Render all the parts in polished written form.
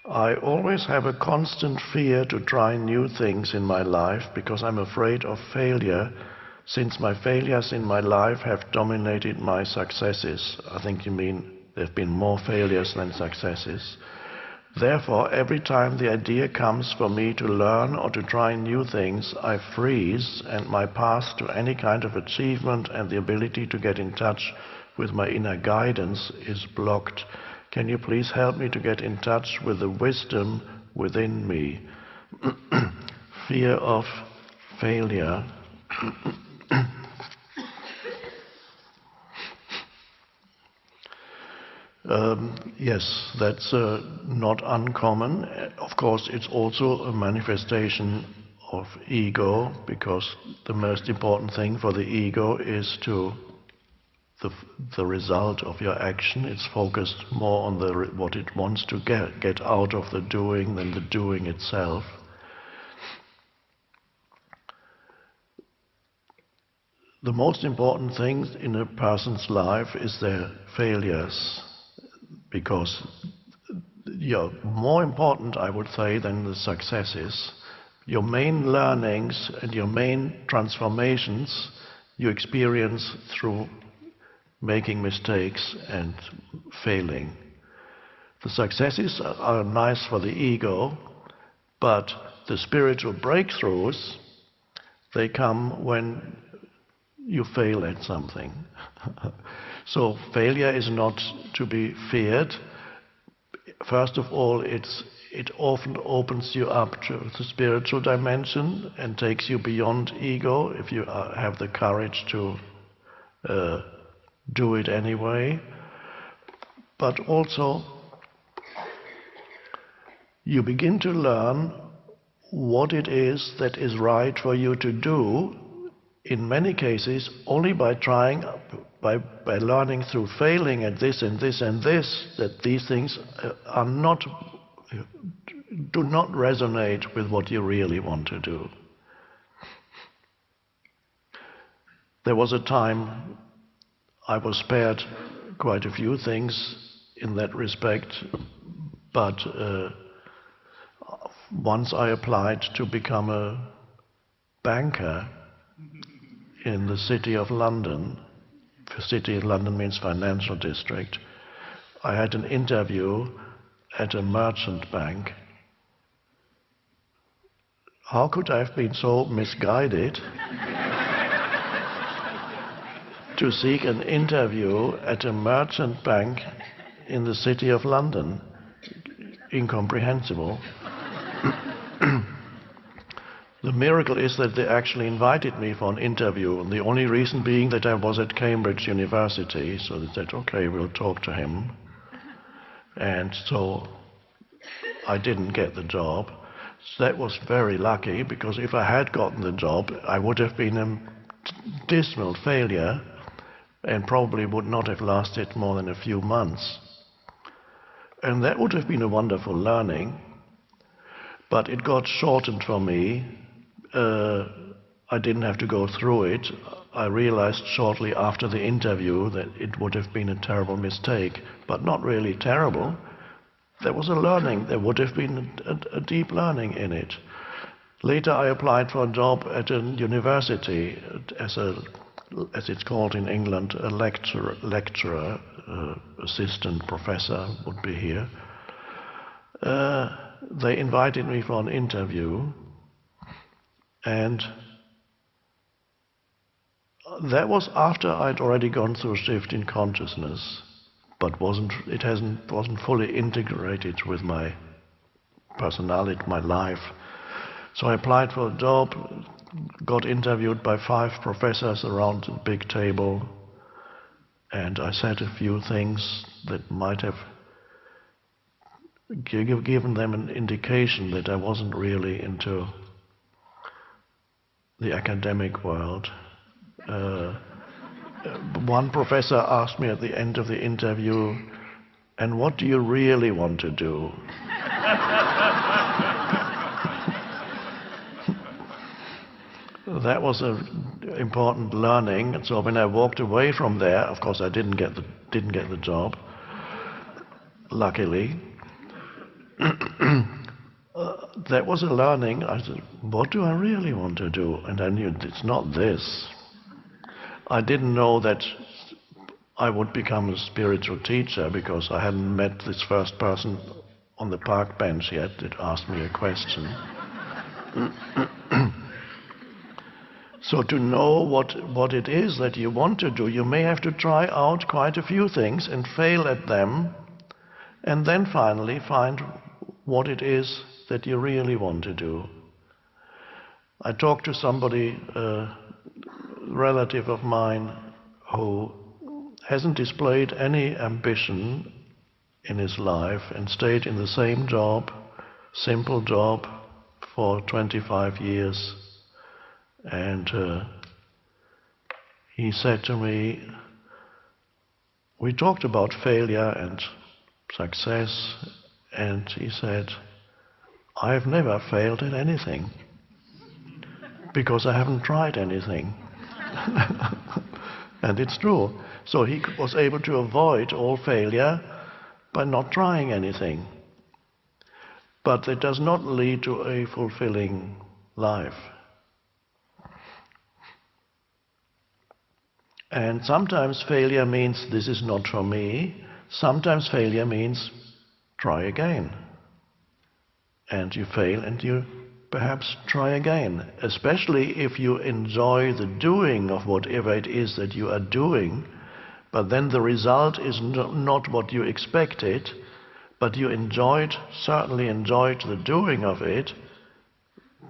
I always have a constant fear to try new things in my life because I'm afraid of failure, since my failures in my life have dominated my successes. I think you mean there have been more failures than successes. Therefore, every time the idea comes for me to learn or to try new things, I freeze, and my path to any kind of achievement and the ability to get in touch with my inner guidance is blocked. Can you please help me to get in touch with the wisdom within me? Fear of failure. Yes, that's not uncommon. Of course, it's also a manifestation of ego, because the most important thing for the ego is the result of your action. It's focused more on what it wants to get out of the doing than the doing itself. The most important thing in a person's life is their failures, because more important, I would say, than the successes. Your main learnings and your main transformations you experience through making mistakes and failing. The successes are nice for the ego, but the spiritual breakthroughs, they come when you fail at something. So failure is not to be feared. First of all, it often opens you up to the spiritual dimension and takes you beyond ego, if you have the courage to do it anyway. But also, you begin to learn what it is that is right for you to do, in many cases only by trying, by learning through failing at this and this and this, that these things do not resonate with what you really want to do. There was a time I was spared quite a few things in that respect, but once I applied to become a banker in the City of London. City of London means financial district. I had an interview at a merchant bank. How could I have been so misguided to seek an interview at a merchant bank in the City of London? Incomprehensible. The miracle is that they actually invited me for an interview, and the only reason being that I was at Cambridge University, so they said, okay, we'll talk to him. And so I didn't get the job. So that was very lucky, because if I had gotten the job, I would have been a dismal failure and probably would not have lasted more than a few months. And that would have been a wonderful learning, but it got shortened for me. I didn't have to go through it. I realized shortly after the interview that it would have been a terrible mistake, but not really terrible. There was a learning. There would have been a deep learning in it. Later I applied for a job at a university as it's called in England, a lecturer, assistant professor would be here. They invited me for an interview, and that was after I'd already gone through a shift in consciousness, but wasn't fully integrated with my personality, my life. So I applied for a job, got interviewed by 5 professors around a big table, and I said a few things that might have given them an indication that I wasn't really into the academic world. One professor asked me at the end of the interview, and what do you really want to do? That was an important learning. And so when I walked away from there, of course I didn't get the job, luckily. that was a learning. I said, what do I really want to do? And I knew it's not this. I didn't know that I would become a spiritual teacher because I hadn't met this first person on the park bench yet that asked me a question. So to know what it is that you want to do, you may have to try out quite a few things and fail at them, and then finally find what it is that you really want to do. I talked to somebody, a relative of mine, who hasn't displayed any ambition in his life and stayed in the same job, simple job, for 25 years. And he said to me, we talked about failure and success, and he said, I've never failed at anything because I haven't tried anything. And it's true. So he was able to avoid all failure by not trying anything. But it does not lead to a fulfilling life. And sometimes failure means this is not for me. Sometimes failure means try again. And you fail and you perhaps try again. Especially if you enjoy the doing of whatever it is that you are doing, but then the result is not what you expected, but you certainly enjoyed the doing of it,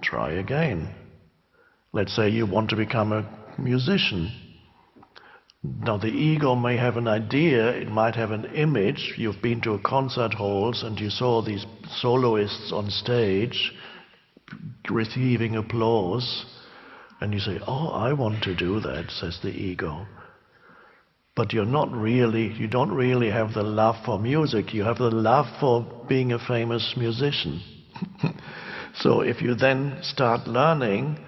try again. Let's say you want to become a musician. Now the ego may have an idea, it might have an image. You've been to concert halls and you saw these soloists on stage receiving applause, and you say, oh, I want to do that, says the ego. But you don't really have the love for music, you have the love for being a famous musician. So if you then start learning,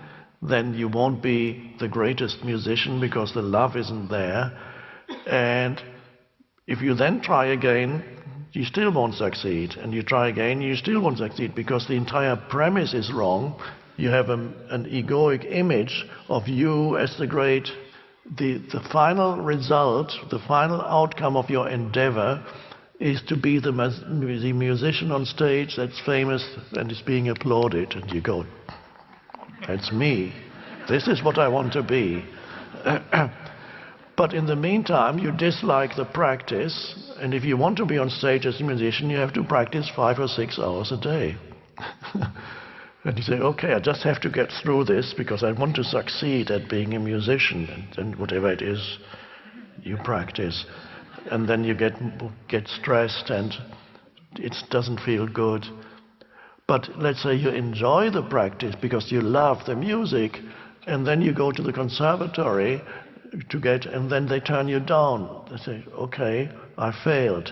then you won't be the greatest musician because the love isn't there. And if you then try again, you still won't succeed. And you try again, you still won't succeed because the entire premise is wrong. You have an egoic image of you as the great. The final result, the final outcome of your endeavor is to be the musician on stage that's famous and is being applauded. And you go, that's me. This is what I want to be. But in the meantime, you dislike the practice, and if you want to be on stage as a musician, you have to practice 5 or 6 hours a day. And you say, okay, I just have to get through this because I want to succeed at being a musician, and whatever it is, you practice. And then you get stressed and it doesn't feel good. But let's say you enjoy the practice because you love the music, and then you go to the conservatory and then they turn you down. They say, okay, I failed,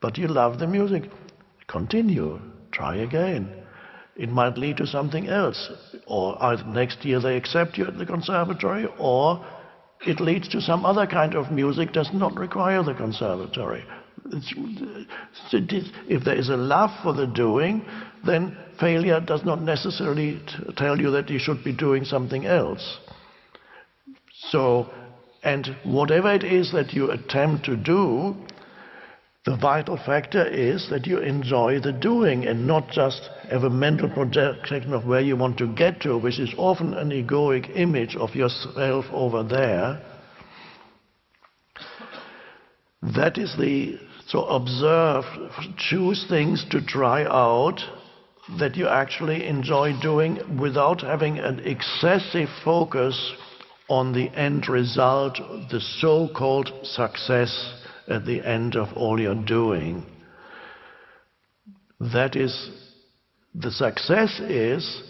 but you love the music. Continue, try again. It might lead to something else, or next year they accept you at the conservatory, or it leads to some other kind of music that does not require the conservatory. If there is a love for the doing, then failure does not necessarily tell you that you should be doing something else. So, and whatever it is that you attempt to do, the vital factor is that you enjoy the doing and not just have a mental projection of where you want to get to, which is often an egoic image of yourself over there. That is so observe, choose things to try out that you actually enjoy doing without having an excessive focus on the end result, the so-called success at the end of all you're doing. That is, the success is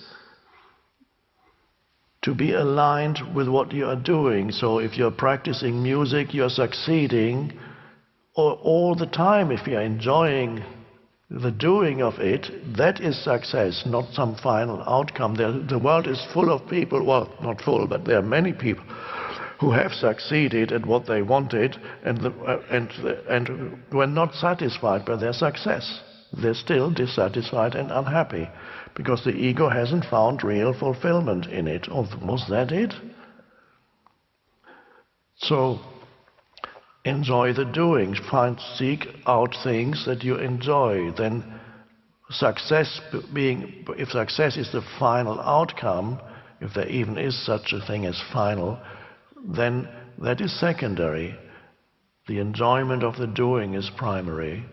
to be aligned with what you are doing. So if you're practicing music, you're succeeding all the time. If you're enjoying the doing of it, that is success, not some final outcome. The world is full of people, well, not full, but there are many people who have succeeded at what they wanted and were not satisfied by their success. they're still dissatisfied and unhappy, because the ego hasn't found real fulfillment in it. Oh, was that it? So, enjoy the doing. Seek out things that you enjoy. Then if success is the final outcome, if there even is such a thing as final, then that is secondary. The enjoyment of the doing is primary.